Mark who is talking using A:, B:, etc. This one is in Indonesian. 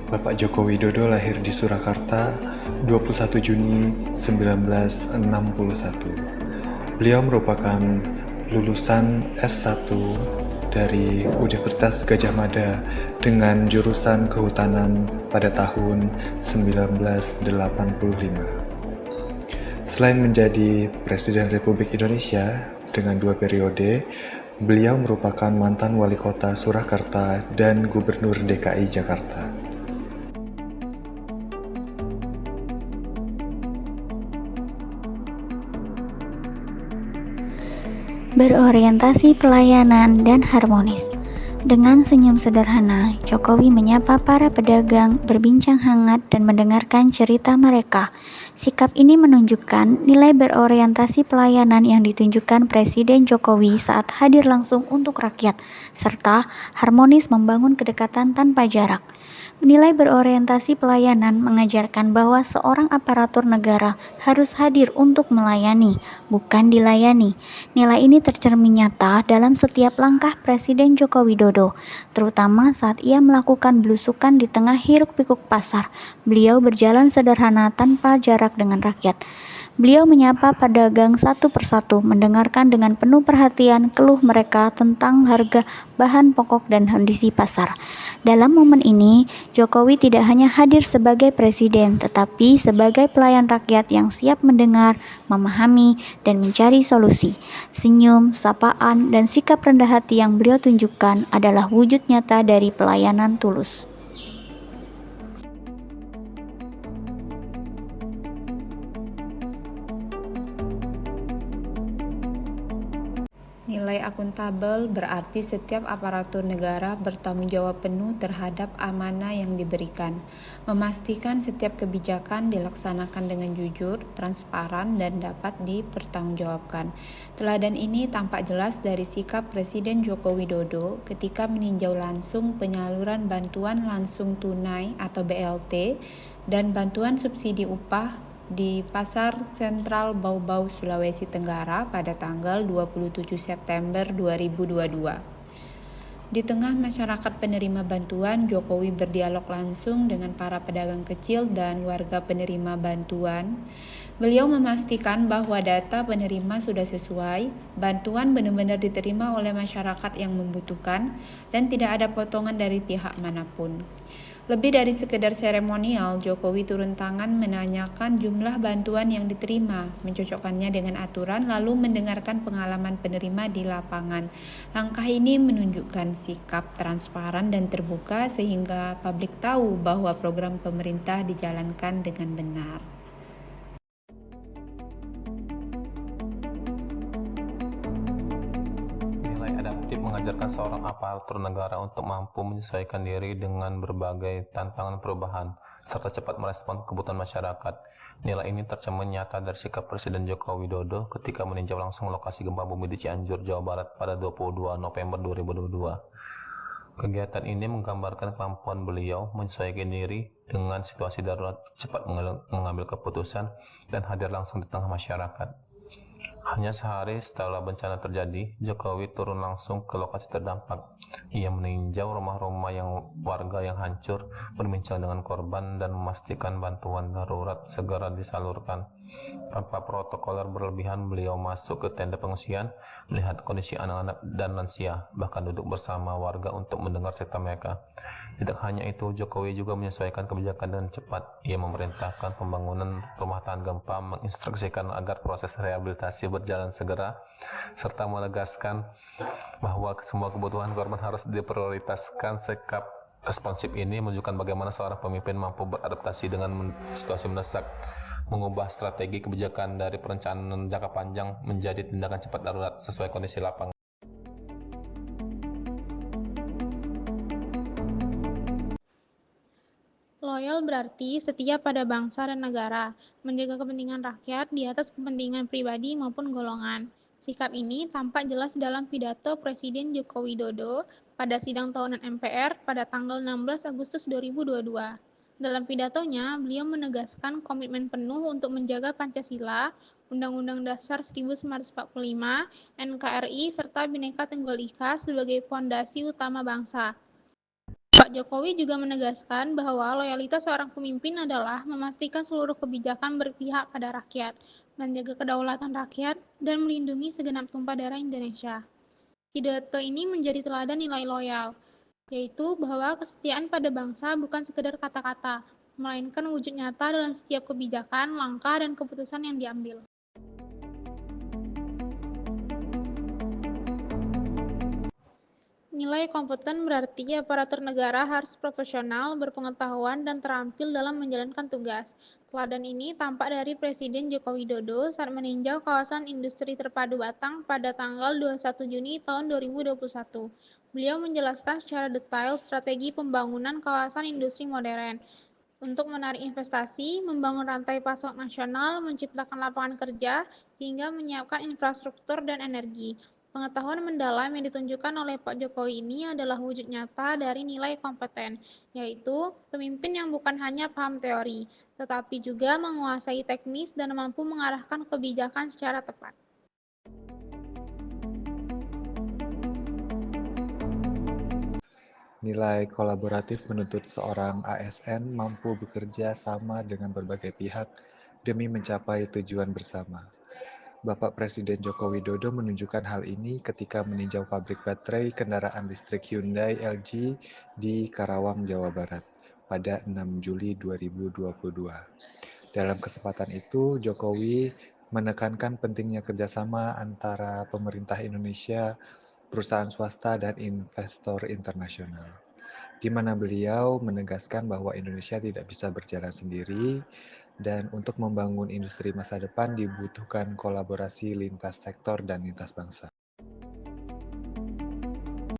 A: Bapak Joko Widodo lahir di Surakarta 21 Juni 1961. Beliau merupakan lulusan S1 dari Universitas Gadjah Mada dengan jurusan Kehutanan pada tahun 1985. Selain menjadi Presiden Republik Indonesia dengan 2 periode, beliau merupakan mantan Wali Kota Surakarta dan Gubernur DKI Jakarta.
B: Berorientasi pelayanan dan harmonis. Dengan senyum sederhana, Jokowi menyapa para pedagang, berbincang hangat, dan mendengarkan cerita mereka. Sikap ini menunjukkan nilai berorientasi pelayanan yang ditunjukkan Presiden Jokowi saat hadir langsung untuk rakyat, serta harmonis membangun kedekatan tanpa jarak. Nilai berorientasi pelayanan mengajarkan bahwa seorang aparatur negara harus hadir untuk melayani, bukan dilayani. Nilai ini tercermin nyata dalam setiap langkah Presiden Joko Widodo, terutama saat ia melakukan belusukan di tengah hiruk-pikuk pasar. Beliau berjalan sederhana tanpa jarak dengan rakyat. Beliau menyapa pedagang satu persatu, mendengarkan dengan penuh perhatian keluh mereka tentang harga bahan pokok dan kondisi pasar. Dalam momen ini, Jokowi tidak hanya hadir sebagai presiden, tetapi sebagai pelayan rakyat yang siap mendengar, memahami, dan mencari solusi. Senyum, sapaan, dan sikap rendah hati yang beliau tunjukkan adalah wujud nyata dari pelayanan tulus.
C: Nilai akuntabel berarti setiap aparatur negara bertanggung jawab penuh terhadap amanah yang diberikan, memastikan setiap kebijakan dilaksanakan dengan jujur, transparan, dan dapat dipertanggungjawabkan. Teladan ini tampak jelas dari sikap Presiden Joko Widodo ketika meninjau langsung penyaluran bantuan langsung tunai atau BLT dan bantuan subsidi upah di Pasar Sentral Bau-Bau, Sulawesi Tenggara pada tanggal 27 September 2022. Di tengah masyarakat penerima bantuan, Jokowi berdialog langsung dengan para pedagang kecil dan warga penerima bantuan. Beliau memastikan bahwa data penerima sudah sesuai, bantuan benar-benar diterima oleh masyarakat yang membutuhkan, dan tidak ada potongan dari pihak manapun. Lebih dari sekedar seremonial, Jokowi turun tangan menanyakan jumlah bantuan yang diterima, mencocokkannya dengan aturan, lalu mendengarkan pengalaman penerima di lapangan. Langkah ini menunjukkan sikap transparan dan terbuka sehingga publik tahu bahwa program pemerintah dijalankan dengan benar.
D: Adaptif mengajarkan seorang aparatur negara untuk mampu menyesuaikan diri dengan berbagai tantangan perubahan, serta cepat merespon kebutuhan masyarakat. Nilai ini tercermin nyata dari sikap Presiden Joko Widodo ketika meninjau langsung lokasi gempa bumi di Cianjur, Jawa Barat pada 22 November 2022. Kegiatan ini menggambarkan kemampuan beliau menyesuaikan diri dengan situasi darurat, cepat mengambil keputusan, dan hadir langsung di tengah masyarakat. Hanya sehari setelah bencana terjadi, Jokowi turun langsung ke lokasi terdampak. Ia meninjau rumah-rumah warga yang hancur, berbincang dengan korban, dan memastikan bantuan darurat segera disalurkan. Tanpa protokoler berlebihan, beliau masuk ke tenda pengungsian, melihat kondisi anak-anak dan lansia, bahkan duduk bersama warga untuk mendengar cerita mereka. Tidak hanya itu, Jokowi juga menyesuaikan kebijakan dengan cepat. Ia memerintahkan pembangunan rumah tahan gempa, menginstruksikan agar proses rehabilitasi berjalan segera, serta menegaskan bahwa semua kebutuhan korban harus diprioritaskan. Sikap responsif ini menunjukkan bagaimana seorang pemimpin mampu beradaptasi dengan situasi mendesak, mengubah strategi kebijakan dari perencanaan jangka panjang menjadi tindakan cepat darurat sesuai kondisi lapangan.
E: Loyal berarti setia pada bangsa dan negara, menjaga kepentingan rakyat di atas kepentingan pribadi maupun golongan. Sikap ini tampak jelas dalam pidato Presiden Joko Widodo pada sidang tahunan MPR pada tanggal 16 Agustus 2022. Dalam pidatonya, beliau menegaskan komitmen penuh untuk menjaga Pancasila, Undang-Undang Dasar 1945, NKRI, serta Bhinneka Tunggal Ika sebagai fondasi utama bangsa. Pak Jokowi juga menegaskan bahwa loyalitas seorang pemimpin adalah memastikan seluruh kebijakan berpihak pada rakyat, menjaga kedaulatan rakyat, dan melindungi segenap tumpah darah Indonesia. Pidato ini menjadi teladan nilai loyal, yaitu bahwa kesetiaan pada bangsa bukan sekedar kata-kata, melainkan wujud nyata dalam setiap kebijakan, langkah, dan keputusan yang diambil. Nilai kompeten berarti aparatur negara harus profesional, berpengetahuan, dan terampil dalam menjalankan tugas. Teladan ini tampak dari Presiden Joko Widodo saat meninjau kawasan industri terpadu Batang pada tanggal 21 Juni tahun 2021. Beliau menjelaskan secara detail strategi pembangunan kawasan industri modern untuk menarik investasi, membangun rantai pasok nasional, menciptakan lapangan kerja, hingga menyiapkan infrastruktur dan energi. Pengetahuan mendalam yang ditunjukkan oleh Pak Jokowi ini adalah wujud nyata dari nilai kompeten, yaitu pemimpin yang bukan hanya paham teori, tetapi juga menguasai teknis dan mampu mengarahkan kebijakan secara tepat.
A: Nilai kolaboratif menuntut seorang ASN mampu bekerja sama dengan berbagai pihak demi mencapai tujuan bersama. Bapak Presiden Joko Widodo menunjukkan hal ini ketika meninjau pabrik baterai kendaraan listrik Hyundai LG di Karawang, Jawa Barat pada 6 Juli 2022. Dalam kesempatan itu, Jokowi menekankan pentingnya kerjasama antara pemerintah Indonesia, perusahaan swasta, dan investor internasional, di mana beliau menegaskan bahwa Indonesia tidak bisa berjalan sendiri dan untuk membangun industri masa depan dibutuhkan kolaborasi lintas sektor dan lintas bangsa.